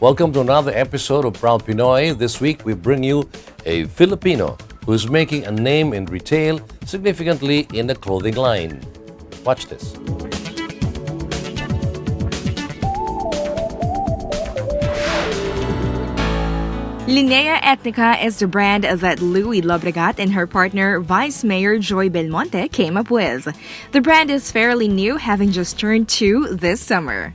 Welcome to another episode of Proud Pinoy. This week we bring you a Filipino who is making a name in retail, significantly in the clothing line. Watch this. Linea Etnika is the brand that Looie Lobregat and her partner Vice Mayor Joy Belmonte came up with. The brand is fairly new, having just turned 2 this summer.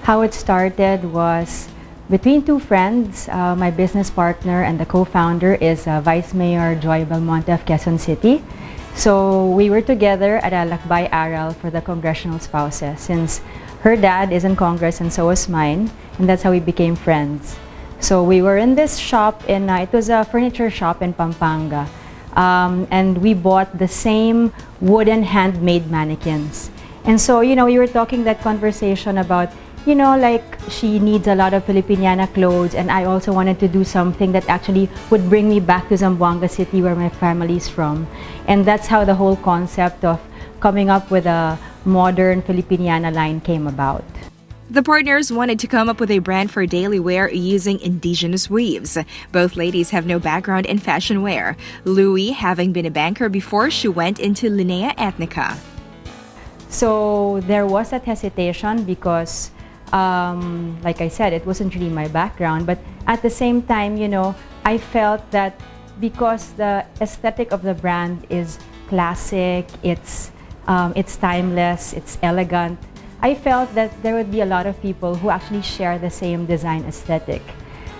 How it started was between two friends. My business partner and the co-founder is Vice Mayor Joy Belmonte of Quezon City. So we were together at a lakbay aral for the congressional spouses, since her dad is in Congress and so was mine, and that's how we became friends. So we were in this shop it was a furniture shop in Pampanga, and we bought the same wooden handmade mannequins. And so, we were talking that conversation about, like she needs a lot of Filipiniana clothes, and I also wanted to do something that actually would bring me back to Zamboanga City where my family's from. And that's how the whole concept of coming up with a modern Filipiniana line came about. The partners wanted to come up with a brand for daily wear using indigenous weaves. Both ladies have no background in fashion wear, Looie having been a banker before she went into Linea Etnika. So there was that hesitation because, like I said, it wasn't really my background. But at the same time, I felt that because the aesthetic of the brand is classic, it's timeless, it's elegant, I felt that there would be a lot of people who actually share the same design aesthetic.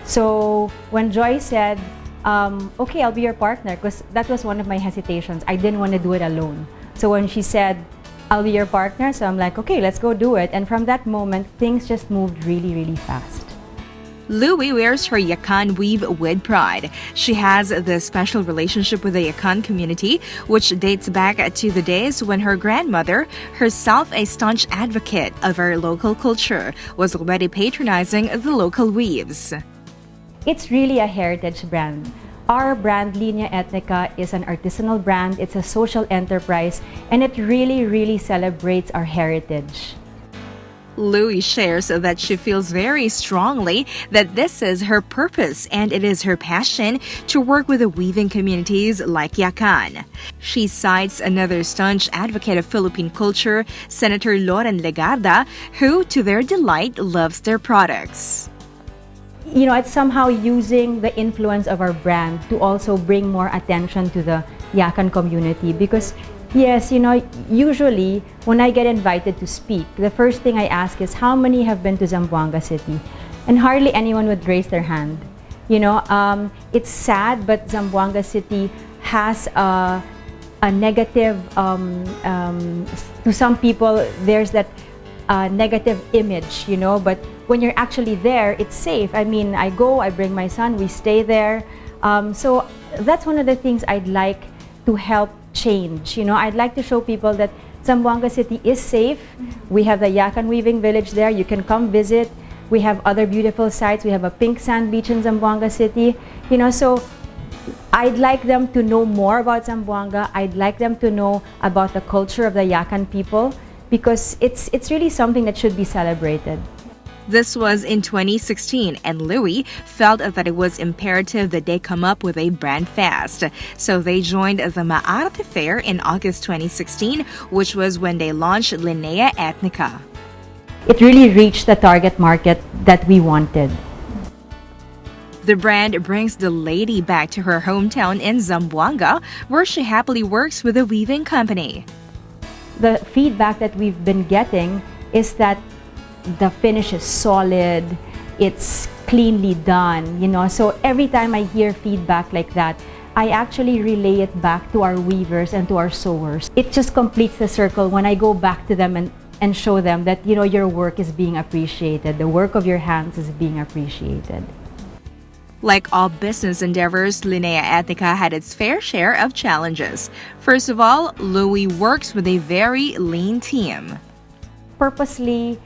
So when Joy said, okay, I'll be your partner, because that was one of my hesitations. I didn't want to do it alone. So when she said, I'll be your partner, so I'm like, okay, let's go do it. And from that moment, things just moved really, really fast. Looie wears her Yakan weave with pride. She has this special relationship with the Yakan community, which dates back to the days when her grandmother, herself a staunch advocate of our local culture, was already patronizing the local weaves. It's really a heritage brand. Our brand, Linea Etnika, is an artisanal brand. It's a social enterprise, and it really, really celebrates our heritage. Looie shares that she feels very strongly that this is her purpose and it is her passion to work with the weaving communities like Yakan. She cites another staunch advocate of Philippine culture, Senator Loren Legarda, who, to their delight, loves their products. It's somehow using the influence of our brand to also bring more attention to the Yakan community, because yes, usually when I get invited to speak, the first thing I ask is how many have been to Zamboanga City? And hardly anyone would raise their hand. It's sad, but Zamboanga City has a negative, to some people, there's that negative image, but when you're actually there, it's safe. I mean, I go, I bring my son, we stay there. So that's one of the things I'd like to help change. I'd like to show people that Zamboanga City is safe. We have the Yakan Weaving Village there. You can come visit. We have other beautiful sites. We have a pink sand beach in Zamboanga City. So I'd like them to know more about Zamboanga. I'd like them to know about the culture of the Yakan people, because it's really something that should be celebrated. This was in 2016, and Looie felt that it was imperative that they come up with a brand fast. So they joined the Maarte Fair in August 2016, which was when they launched Linea Etnika. It really reached the target market that we wanted. The brand brings the lady back to her hometown in Zamboanga, where she happily works with a weaving company. The feedback that we've been getting is that the finish is solid, it's cleanly done, So every time I hear feedback like that, I actually relay it back to our weavers and to our sewers. It just completes the circle when I go back to them and show them that, your work is being appreciated, the work of your hands is being appreciated. Like all business endeavors, Linea Etnika had its fair share of challenges. First of all, Looie works with a very lean team. Purposely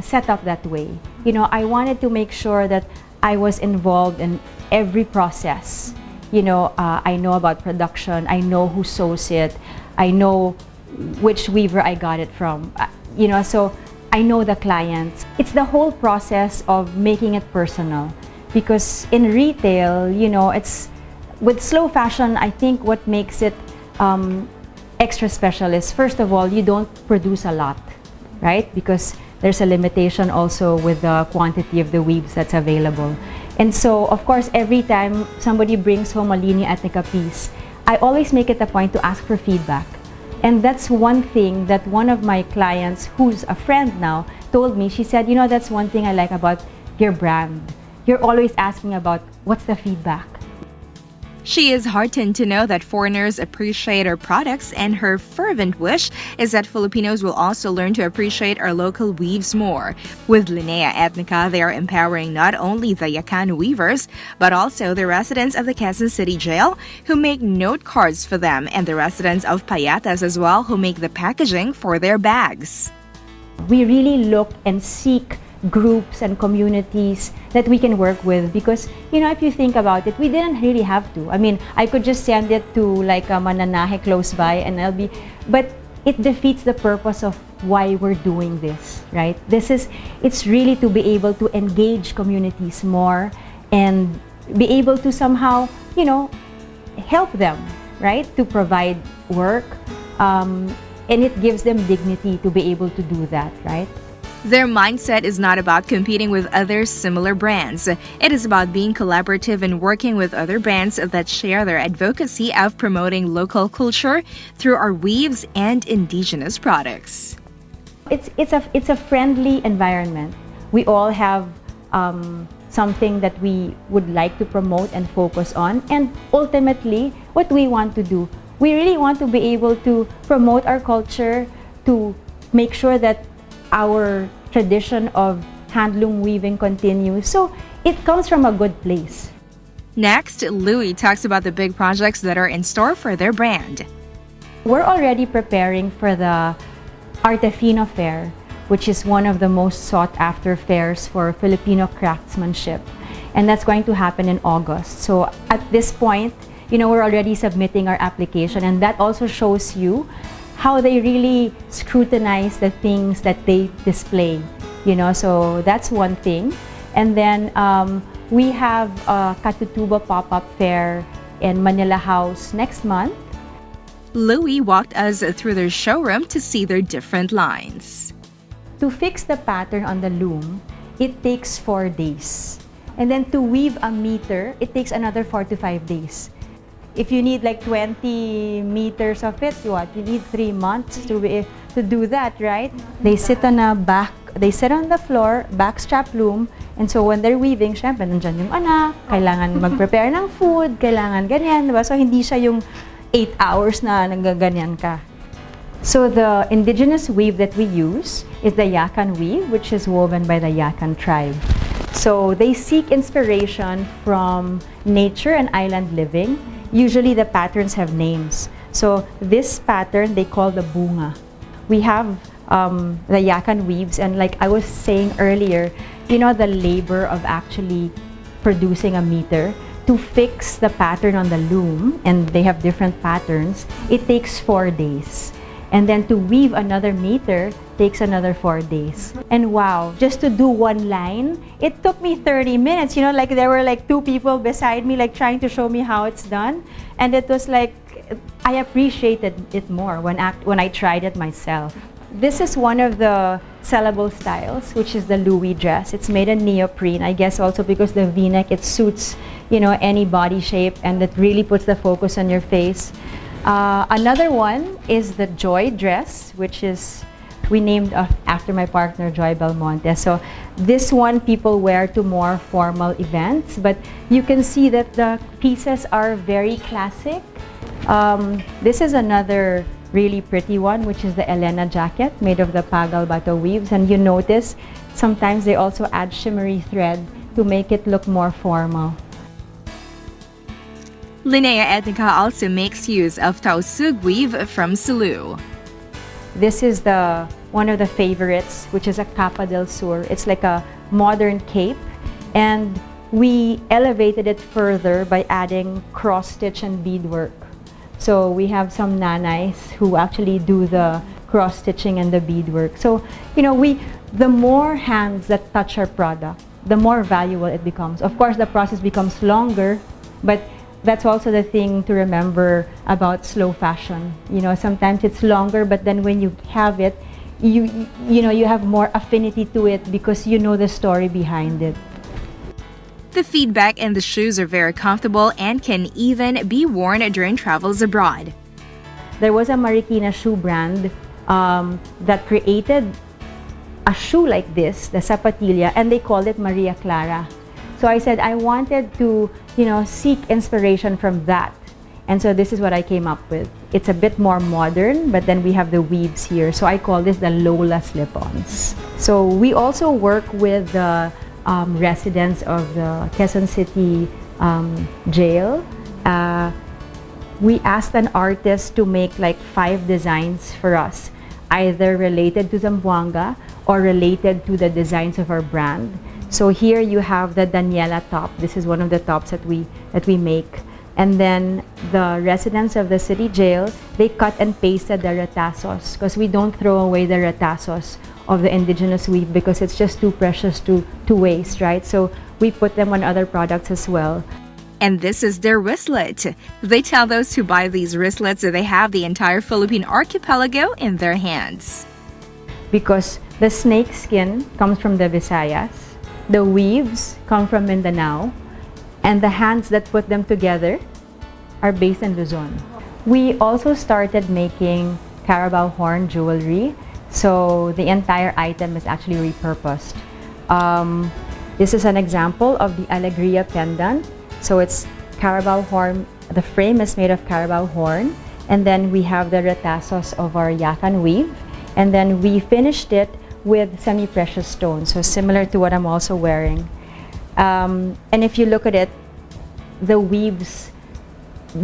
set up that way. I wanted to make sure that I was involved in every process. I know about production, I know who sews it, I know which weaver I got it from. So I know the clients. It's the whole process of making it personal. Because in retail, you know, it's with slow fashion, I think what makes it extra special is, first of all, you don't produce a lot, right? Because there's a limitation also with the quantity of the weaves that's available. And so, of course, every time somebody brings home a Linea Etnika piece, I always make it a point to ask for feedback. And that's one thing that one of my clients, who's a friend now, told me. She said, you know, that's one thing I like about your brand. You're always asking about what's the feedback. She is heartened to know that foreigners appreciate our products, and her fervent wish is that Filipinos will also learn to appreciate our local weaves more. With Linea Etnika, they are empowering not only the Yakan weavers, but also the residents of the Quezon City Jail, who make note cards for them, and the residents of Payatas as well, who make the packaging for their bags. We really look and seek groups and communities that we can work with, because, you know, if you think about it, we didn't really have to. I mean, I could just send it to like a mananahe close by and but it defeats the purpose of why we're doing this, right? It's really to be able to engage communities more and be able to somehow, you know, help them, right? To provide work, and it gives them dignity to be able to do that, right? Their mindset is not about competing with other similar brands. It is about being collaborative and working with other brands that share their advocacy of promoting local culture through our weaves and indigenous products. It's a friendly environment. We all have something that we would like to promote and focus on, and ultimately, what we want to do, we really want to be able to promote our culture, to make sure that our tradition of handloom weaving continues. So it comes from a good place. Next, Looie talks about the big projects that are in store for their brand. We're already preparing for the Artefino Fair, which is one of the most sought after fairs for Filipino craftsmanship. And that's going to happen in August. So at this point, you know, we're already submitting our application, and that also shows you how they really scrutinize the things that they display, you know, so that's one thing. And then we have a Katutuba pop-up fair in Manila House next month. Looie walked us through their showroom to see their different lines. To fix the pattern on the loom, it takes 4 days. And then to weave a meter, it takes another 4 to 5 days. If you need like 20 meters of it, you need 3 months to do that, right? They sit on the floor, backstrap loom, and so when they're weaving, syempre, nandyan yung anak, kailangan mag-prepare ng food, kailangan ganyan, diba? So hindi siya yung 8 hours na nagaganyan ka. So the indigenous weave that we use is the Yakan weave, which is woven by the Yakan tribe. So they seek inspiration from nature and island living. Usually the patterns have names. So this pattern they call the bunga. We have the Yakan weaves, and like I was saying earlier, you know, the labor of actually producing a meter to fix the pattern on the loom, and they have different patterns, it takes 4 days. And then to weave another meter takes another 4 days. And wow, just to do one line, it took me 30 minutes. You know, like there were like 2 people beside me, like trying to show me how it's done. And it was like, I appreciated it more when I tried it myself. This is one of the sellable styles, which is the Looie dress. It's made in neoprene, I guess also because the V-neck, it suits, you know, any body shape, and it really puts the focus on your face. Another one is the Joy dress, which is, we named after my partner, Joy Belmonte. So this one people wear to more formal events, but you can see that the pieces are very classic. This is another really pretty one, which is the Elena jacket made of the Pagal Bato weaves. And you notice sometimes they also add shimmery thread to make it look more formal. Linea Etnika also makes use of Tausug weave from Cebu. This is one of the favorites, which is a capa del sur. It's like a modern cape, and we elevated it further by adding cross-stitch and beadwork. So we have some nanays who actually do the cross-stitching and the beadwork. So, you know, the more hands that touch our product, the more valuable it becomes. Of course, the process becomes longer, but that's also the thing to remember about slow fashion. You know, sometimes it's longer, but then when you have it, you have more affinity to it because you know the story behind it. The feedback and the shoes are very comfortable and can even be worn during travels abroad. There was a Marikina shoe brand that created a shoe like this, the Zapatilla, and they called it Maria Clara. So I said I wanted to, seek inspiration from that. And so this is what I came up with. It's a bit more modern, but then we have the weaves here. So I call this the Lola slip-ons. So we also work with the residents of the Quezon City jail. We asked an artist to make like 5 designs for us, either related to Zamboanga or related to the designs of our brand. So here you have the Daniela top. This is one of the tops that we make. And then the residents of the city jail, they cut and pasted the retazos because we don't throw away the retazos of the indigenous weave because it's just too precious to waste, right? So we put them on other products as well. And this is their wristlet. They tell those who buy these wristlets that they have the entire Philippine archipelago in their hands. Because the snake skin comes from the Visayas, the weaves come from Mindanao, and the hands that put them together are based in Luzon. We also started making Carabao horn jewelry, so the entire item is actually repurposed. This is an example of the Alegria pendant. So it's Carabao horn, the frame is made of Carabao horn, and then we have the retazos of our Yakan weave, and then we finished it with semi-precious stones, so similar to what I'm also wearing. And if you look at it, the weaves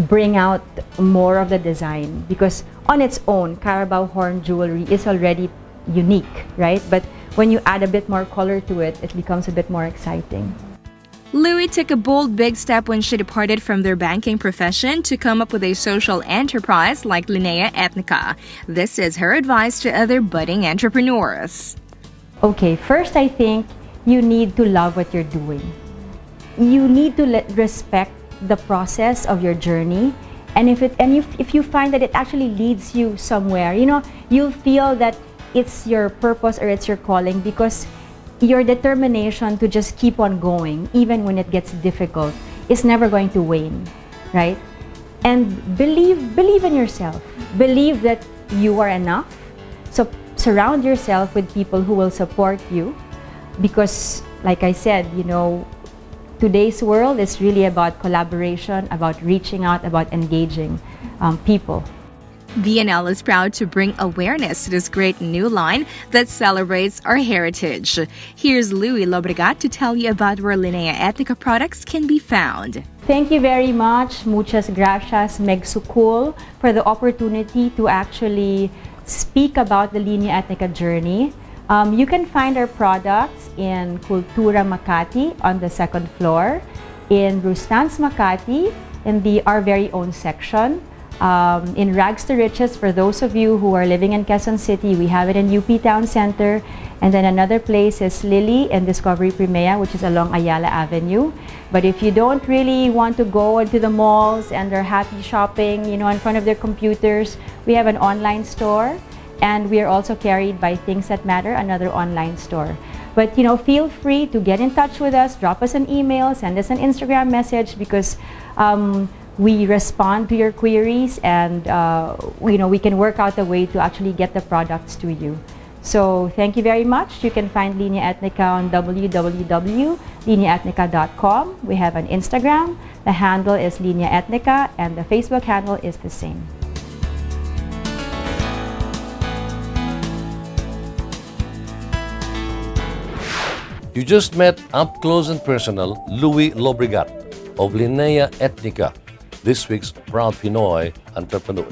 bring out more of the design because on its own, Carabao horn jewelry is already unique, right? But when you add a bit more color to it, it becomes a bit more exciting. Looie took a bold big step when she departed from their banking profession to come up with a social enterprise like Linea Etnika. This is her advice to other budding entrepreneurs. Okay, first I think you need to love what you're doing. You need to respect the process of your journey, and if you find that it actually leads you somewhere, you'll feel that it's your purpose or it's your calling because your determination to just keep on going even when it gets difficult is never going to wane, right? And believe in yourself. Believe that you are enough. So surround yourself with people who will support you because, like I said, today's world is really about collaboration, about reaching out, about engaging people. BNL is proud to bring awareness to this great new line that celebrates our heritage. Here's Looie Lobregat to tell you about where Linea Etnika products can be found. Thank you very much. Muchas gracias, Meg Sukul, for the opportunity to actually speak about the Linea Etnika journey. You can find our products in Cultura Makati on the 2nd floor, in Rustans Makati in our very own section. In Rags to Riches, for those of you who are living in Quezon City, we have it in UP Town Center. And then another place is Lily and Discovery Primea, which is along Ayala Avenue. But if you don't really want to go into the malls and are happy shopping, in front of their computers, we have an online store. And we are also carried by Things That Matter, another online store. But feel free to get in touch with us, drop us an email, send us an Instagram message because we respond to your queries and we can work out a way to actually get the products to you. So thank you very much. You can find Linea Etnika on www.lineaetnika.com. We have an Instagram. The handle is Linea Etnika and the Facebook handle is the same. You just met up close and personal Looie Lobregat of Linea Etnika, this week's proud Pinoy entrepreneur.